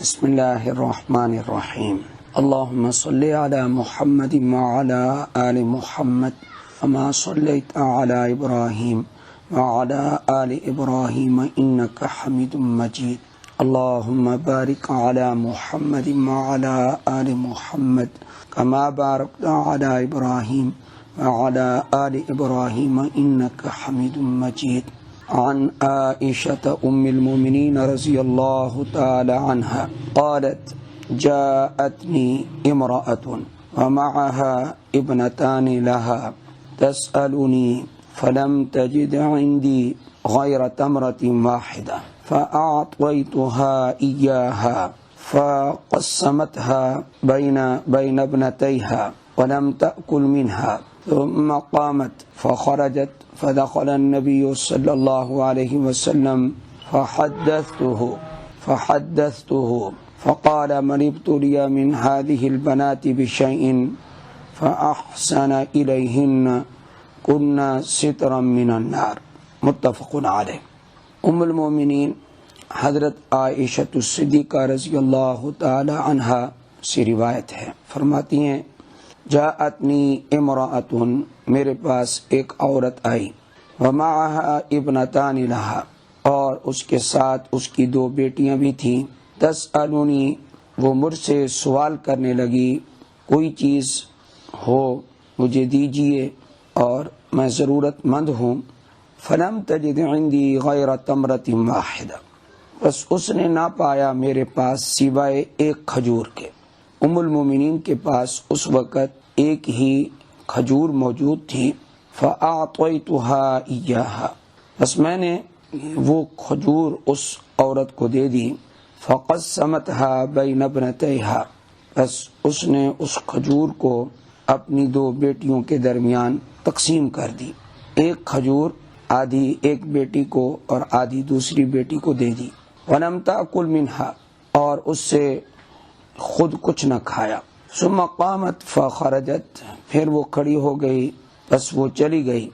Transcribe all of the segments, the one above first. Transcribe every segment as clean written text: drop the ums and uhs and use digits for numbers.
بسم اللہ الرحمن الرحیم اللہم صلی علی محمد وعلی آل محمد کما صلیت علی ابراہیم وعلی آل ابراہیم انک حمید مجید اللہم بارک علی محمد وعلی آل محمد کما بارکت علی ابراہیم وعلی آل ابراہیم انک حمید مجید عن عائشة أم المؤمنين رضي الله تعالى عنها قالت جاءتني امرأة ومعها ابنتان لها تسألني فلم تجد عندي غير تمرة واحدة فأعطيتها إياها فقسمتها بين ابنتيها ولم تأكل منها ثم قامت فخرجت فدخل النبي صلى الله عليه وسلم فحدثته فقال من ابتلي من هذه البنات بشيء فأحسن إليهن كنا سترا من النار متفق علیہ۔ ام المؤمنین حضرت عائشہ صدیقہ رضی اللہ تعالی عنہا سے روایت ہے، فرماتی ہیں جاءتنی امرأۃ، میرے پاس ایک عورت آئی، ومعها ابنتان لها، اور اس کے ساتھ اس کی دو بیٹیاں بھی تھیں، تسألنی، وہ مجھ سے سوال کرنے لگی، کوئی چیز ہو مجھے دیجیے اور میں ضرورت مند ہوں، فلم تجد عندی غیر تمرۃ واحدہ، بس اس نے نہ پایا میرے پاس سوائے ایک کھجور کے۔ ام المومنین کے پاس اس وقت ایک ہی کھجور موجود تھی، فأعطيتها إياها، بس میں نے وہ کھجور اس عورت کو دے دی، فقسمتها بين ابنتيها، بس اس نے اس کھجور کو اپنی دو بیٹیوں کے درمیان تقسیم کر دی، ایک کھجور آدھی ایک بیٹی کو اور آدھی دوسری بیٹی کو دے دی، ولم تأكل منها، اور اس سے خود کچھ نہ کھایا، ثم قامت فخرجت، پھر وہ کھڑی ہو گئی، بس وہ چلی گئی،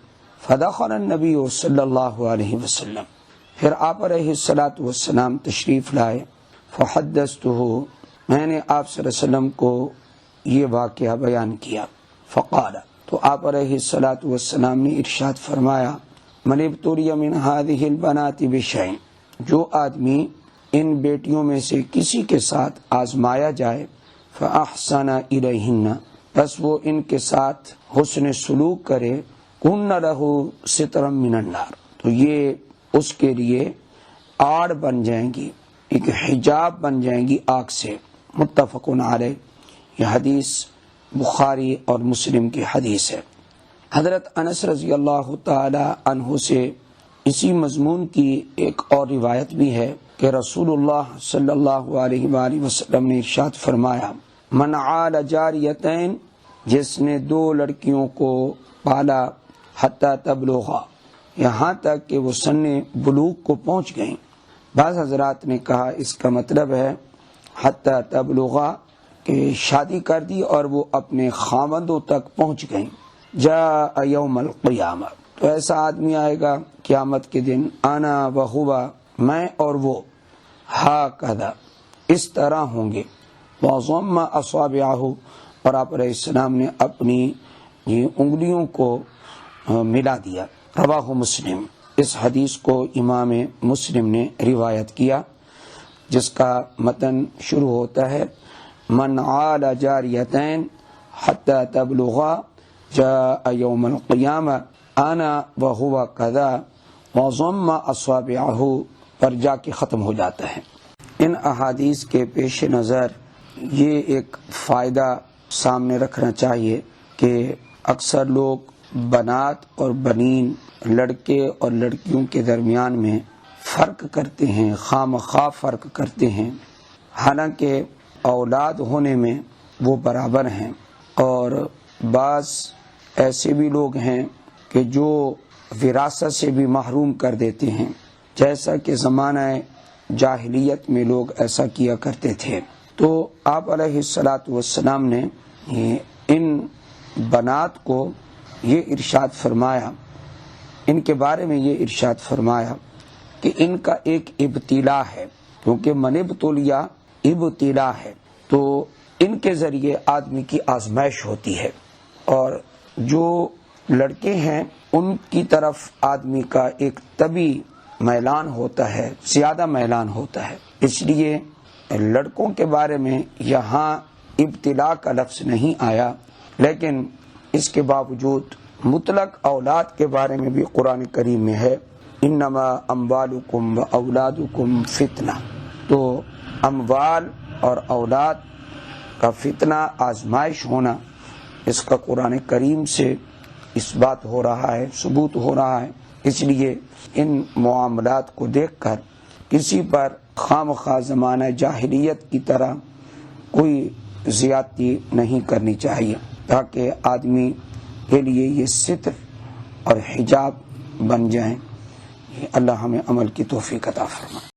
فدخل النبی صلی اللہ علیہ وسلم، پھر آپ علیہ الصلاۃ والسلام تشریف لائے، فحدثته، میں نے آپ صلی اللہ علیہ وسلم کو یہ واقعہ بیان کیا، فقال، تو آپ علیہ الصلاۃ والسلام نے ارشاد فرمایا، من ابتلی من هذه البنات بشیء، جو آدمی ان بیٹیوں میں سے کسی کے ساتھ آزمایا جائے، فاحسن الیہن، بس وہ ان کے ساتھ حسن سلوک کرے، کن لہ سترا من النار، تو یہ اس کے لیے آڑ بن جائیں گی، ایک حجاب بن جائیں گی آگ سے، متفق علیہ۔ یہ حدیث بخاری اور مسلم کی حدیث ہے۔ حضرت انس رضی اللہ تعالی عنہ سے اسی مضمون کی ایک اور روایت بھی ہے کہ رسول اللہ صلی اللہ علیہ وآلہ وسلم نے ارشاد فرمایا، من عال جاریتین، جس نے دو لڑکیوں کو پالا، حتی تبلغا، یہاں تک کہ وہ سن بلوغ کو پہنچ گئیں۔ بعض حضرات نے کہا اس کا مطلب ہے حتی تبلغا کہ شادی کر دی اور وہ اپنے خاوندوں تک پہنچ گئیں۔ جاء یوم القیامہ، تو ایسا آدمی آئے گا قیامت کے دن، انا و ہوا، میں اور وہ، ہاکذا، اس طرح ہوں گے، وضم اصابعہ، اور آپ علیہ السلام نے اپنی انگلیوں کو ملا دیا۔ رواہ مسلم، اس حدیث کو امام مسلم نے روایت کیا، جس کا متن شروع ہوتا ہے من عال جاریتین حتی تبلغا جاء یوم القیامہ انا وہو کذا وضم اصابعہ، پر جا کے ختم ہو جاتا ہے۔ ان احادیث کے پیش نظر یہ ایک فائدہ سامنے رکھنا چاہیے کہ اکثر لوگ بنات اور بنین، لڑکے اور لڑکیوں کے درمیان میں فرق کرتے ہیں، خواہ مخواہ فرق کرتے ہیں، حالانکہ اولاد ہونے میں وہ برابر ہیں، اور بعض ایسے بھی لوگ ہیں کہ جو وراثت سے بھی محروم کر دیتے ہیں، جیسا کہ زمانہ جاہلیت میں لوگ ایسا کیا کرتے تھے۔ تو آپ علیہ الصلاۃ والسلام نے ان بنات کو یہ ارشاد فرمایا، ان کے بارے میں یہ ارشاد فرمایا کہ ان کا ایک ابتلا ہے، کیونکہ من ابتلیا ابتلا ہے، تو ان کے ذریعے آدمی کی آزمائش ہوتی ہے، اور جو لڑکے ہیں ان کی طرف آدمی کا ایک طبعی میلان ہوتا ہے، زیادہ میلان ہوتا ہے، اس لیے لڑکوں کے بارے میں یہاں ابتلا کا لفظ نہیں آیا، لیکن اس کے باوجود مطلق اولاد کے بارے میں بھی قرآن کریم میں ہے، انما اموالکم و اولادکم فتنہ، تو اموال اور اولاد کا فتنہ، آزمائش ہونا، اس کا قرآن کریم سے اس بات ہو رہا ہے، ثبوت ہو رہا ہے۔ اس لیے ان معاملات کو دیکھ کر کسی پر خام خواہ زمانہ جاہلیت کی طرح کوئی زیادتی نہیں کرنی چاہیے، تاکہ آدمی کے لیے یہ ستر اور حجاب بن جائیں۔ اللہ ہمیں عمل کی توفیق عطا فرمائے۔